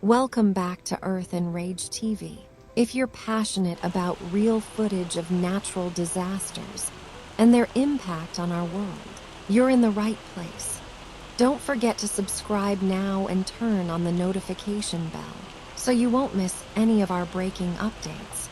Welcome back to Earth and Rage TV. If you're passionate about real footage of natural disasters and their impact on our world, you're in the right place. Don't forget to subscribe now and turn on the notification bell so you won't miss any of our breaking updates.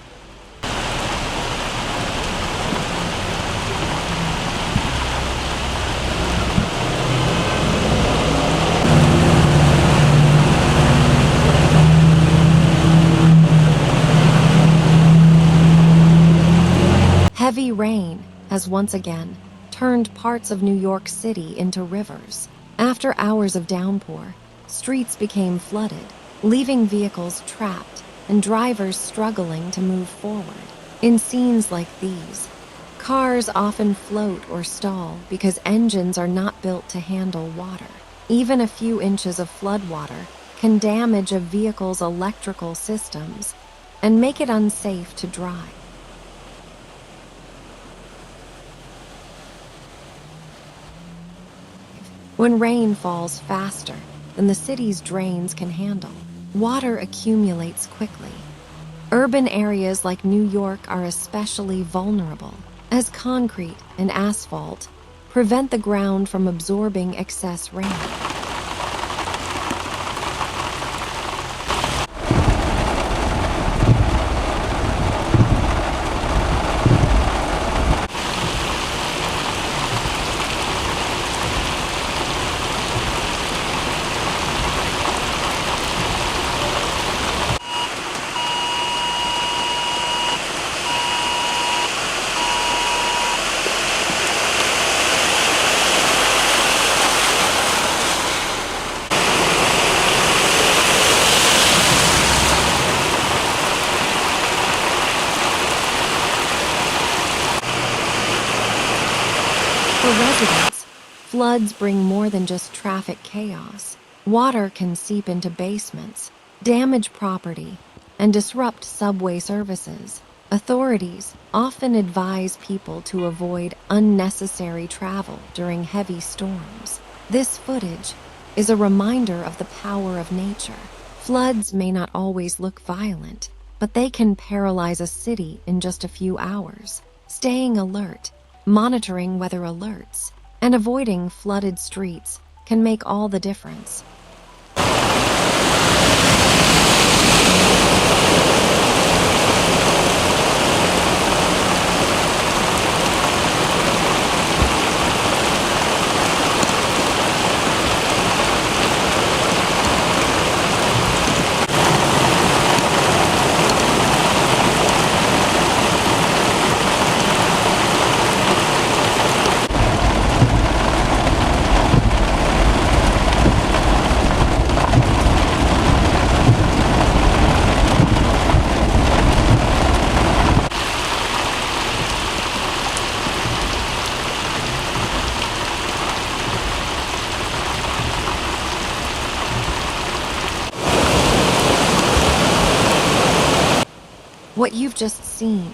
Heavy rain has once again turned parts of New York City into rivers. After hours of downpour, streets became flooded, leaving vehicles trapped and drivers struggling to move forward. In scenes like these, cars often float or stall because engines are not built to handle water. Even a few inches of floodwater can damage a vehicle's electrical systems and make it unsafe to drive. When rain falls faster than the city's drains can handle, water accumulates quickly. Urban areas like New York are especially vulnerable, as concrete and asphalt prevent the ground from absorbing excess rain. For residents, floods bring more than just traffic chaos. Water can seep into basements, damage property, and disrupt subway services. Authorities often advise people to avoid unnecessary travel during heavy storms. This footage is a reminder of the power of nature. Floods may not always look violent, but they can paralyze a city in just a few hours. Staying alert, monitoring weather alerts, and avoiding flooded streets can make all the difference. What you've just seen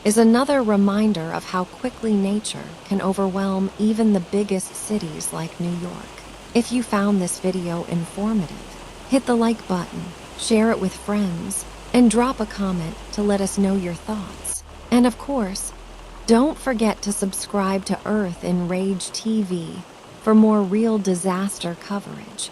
is another reminder of how quickly nature can overwhelm even the biggest cities like New York. If you found this video informative, hit the like button, share it with friends, and drop a comment to let us know your thoughts. And of course, don't forget to subscribe to Earth in Rage TV for more real disaster coverage.